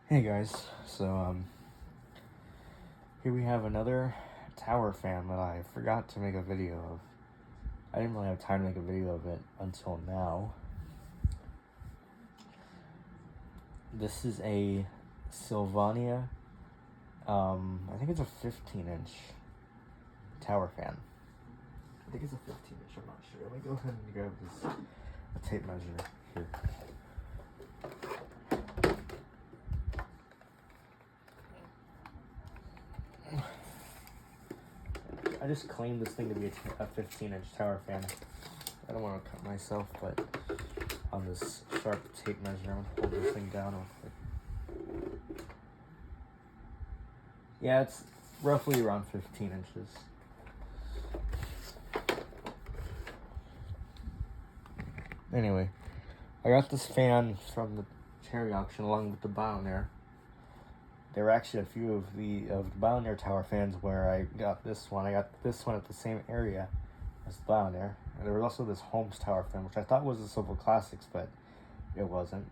Hey guys, here we have another tower fan that I forgot to make a video of. I didn't really have time to make a video of it until now. This is a Sylvania, I think it's a 15-inch tower fan. I think it's a 15-inch, I'm not sure. Let me go ahead and grab a tape measure here. I just claimed this thing to be a 15-inch tower fan. I don't want to cut myself, but on this sharp tape measure, I'm going to hold this thing down real quick. Yeah, it's roughly around 15 inches. Anyway, I got this fan from the charity auction along with the Bionaire. There were actually a few of the Bionaire tower fans where I got this one. I got this one at the same area as the Bionaire. And there was also this Holmes tower fan, which I thought was a Silver Classics, but it wasn't.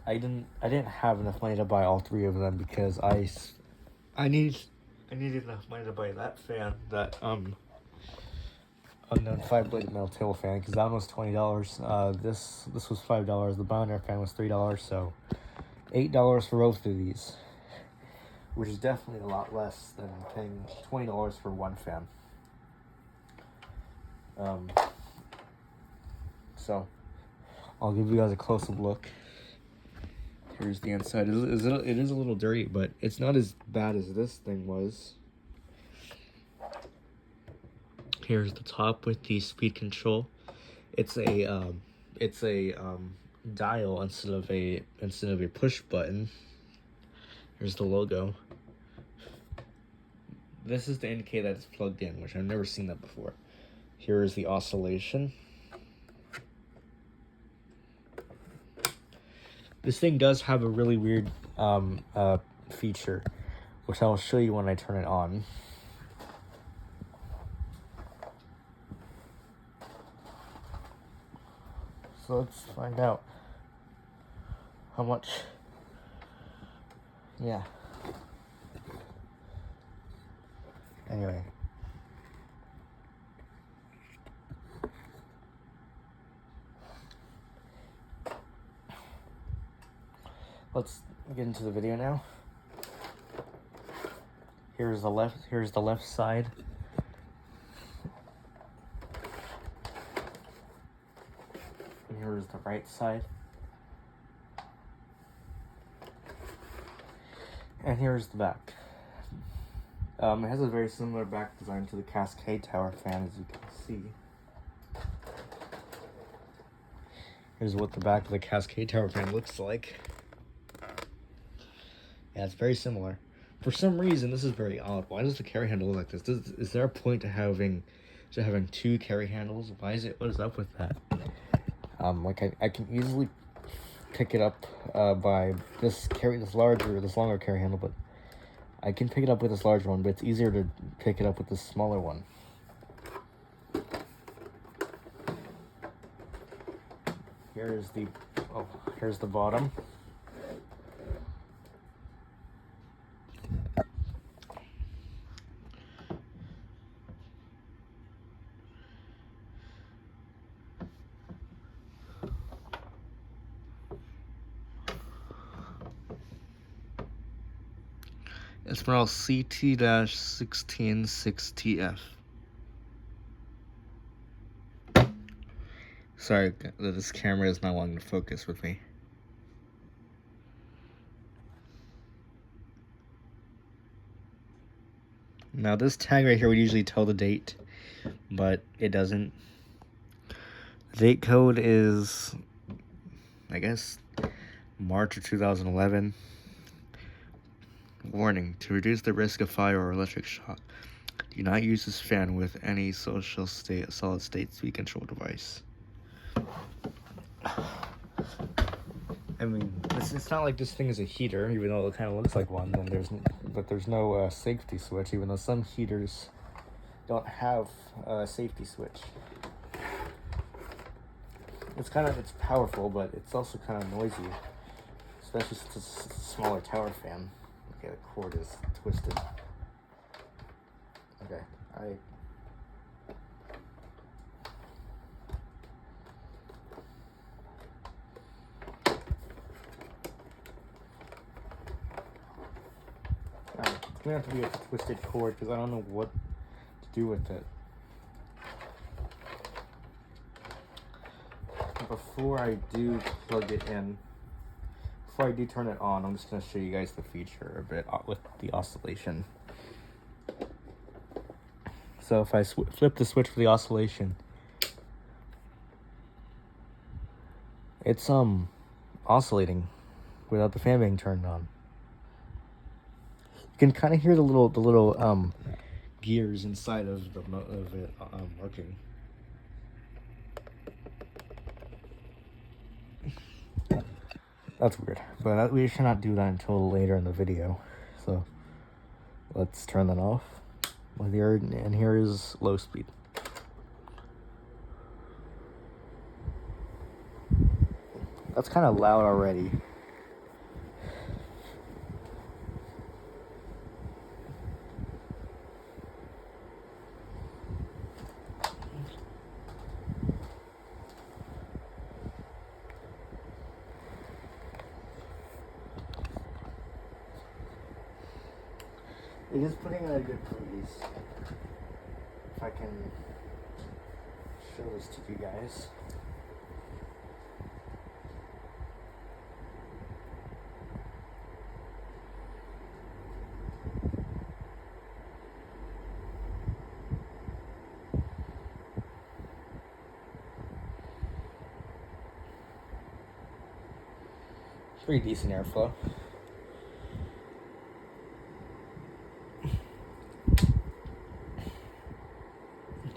I didn't have enough money to buy all three of them because I needed enough money to buy that fan, that unknown 5-bladed metal table fan, because that one was $20. This was $5. The Bionaire fan was $3, so $8 for both of these, which is definitely a lot less than paying $20 for one fan. So I'll give you guys a close-up look. Here's the inside. It is a little dirty, but it's not as bad as this thing was. Here's the top with the speed control. It's a dial instead of a push button. Here's the logo. This is to indicate that it's plugged in, which I've never seen that before. Here is the oscillation. This thing does have a really weird feature, which I'll show you when I turn it on. So let's find out how much. Yeah. Anyway. Let's get into the video now. Here's the left side. And here's the right side. And here's the back. It has a very similar back design to the Cascade Tower fan, as you can see. Here's what the back of the Cascade Tower fan looks like. Yeah, it's very similar. For some reason, this is very odd. Why does the carry handle look like this? Is there a point to having two carry handles? What is up with that? I can easily pick it up by this longer carry handle, but I can pick it up with this larger one, but it's easier to pick it up with this smaller one. Here's the bottom. It's model CT-166TF. Sorry, this camera is not wanting to focus with me. Now this tag right here would usually tell the date, but it doesn't. The date code is, I guess, March of 2011. Warning: to reduce the risk of fire or electric shock, do not use this fan with any solid state speed control device. I mean, it's not like this thing is a heater, even though it kind of looks like one. But there's no safety switch, even though some heaters don't have a safety switch. It's powerful, but it's also kind of noisy. especially since it's a smaller tower fan. Okay, the cord is twisted. Okay, it's gonna have to be a twisted cord because I don't know what to do with it. Before I do plug it in, before I do turn it on, I'm just going to show you guys the feature a bit with the oscillation. So if I flip the switch for the oscillation, it's oscillating without the fan being turned on. You can kind of hear the little gears inside of it working. That's weird, but we should not do that until later in the video. So let's turn that off. And here is low speed. That's kind of loud already. It is putting in a good breeze. If I can show this to you guys. Pretty decent airflow.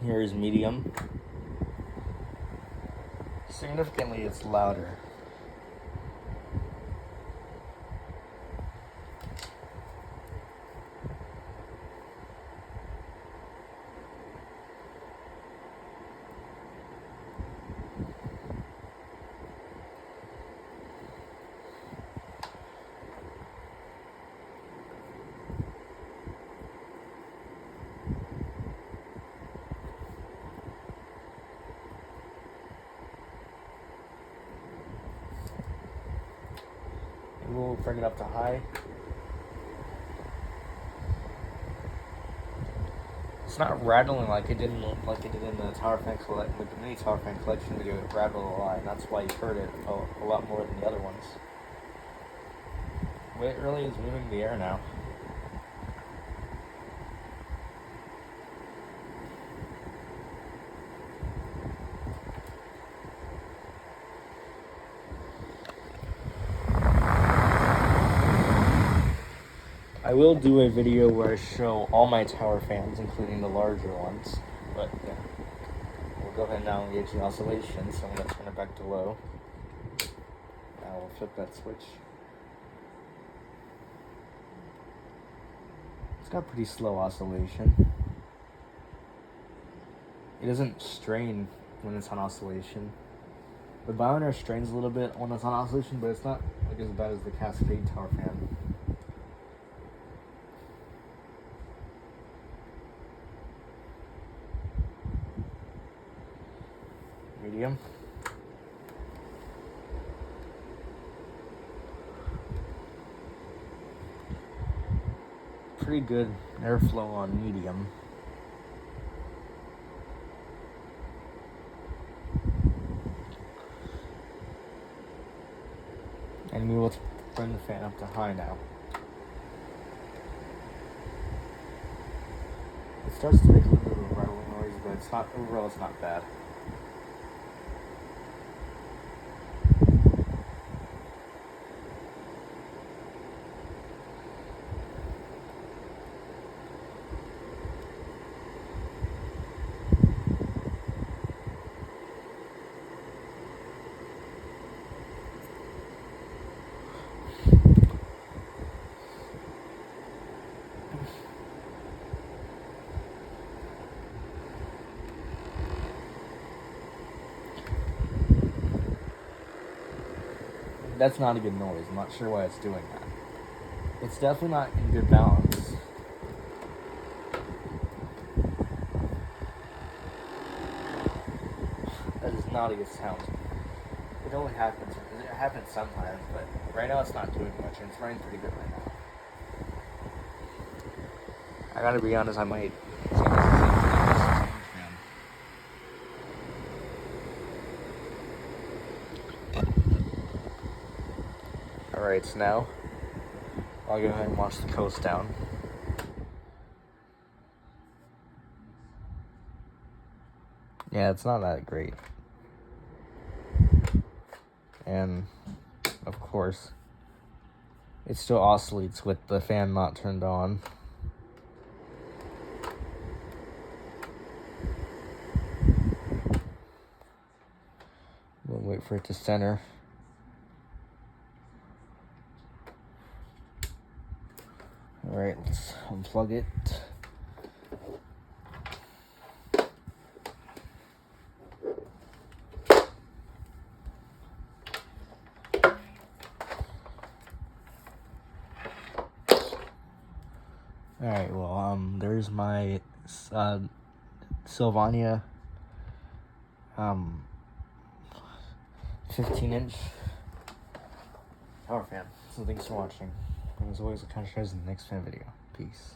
Here is medium. Significantly, it's louder. We'll bring it up to high. It's not rattling like it did in the Tower Fan with the mini Tower Fan collection video. It rattled a lot, and that's why you heard it a lot more than the other ones. It really is moving the air now. I will do a video where I show all my tower fans, including the larger ones, but yeah. We'll go ahead and now engage the oscillation, so I'm going to turn it back to low. Now we'll flip that switch. It's got pretty slow oscillation. It doesn't strain when it's on oscillation. The Bionair strains a little bit when it's on oscillation, but it's not like as bad as the Cascade Tower Fan. Medium. Pretty good airflow on medium. And we will bring the fan up to high now. It starts to make a little bit of a rattling noise, but it's not, overall it's not bad. That's not a good noise. I'm not sure why it's doing that. It's definitely not in good balance. That is not a good sound. It only happens. It happens sometimes, but right now it's not doing much, and it's running pretty good right now. I gotta be honest, I might say this is the same thing as Tower Fan. Alright, so now I'll go ahead and watch the coast down. Yeah, it's not that great. And, of course, it still oscillates with the fan not turned on. We'll wait for it to center. Alright, let's unplug it. Alright, well, there's my Sylvania 15-inch Tower Fan. So thanks for watching. And as always, I'll catch you guys in the next fan video. Peace.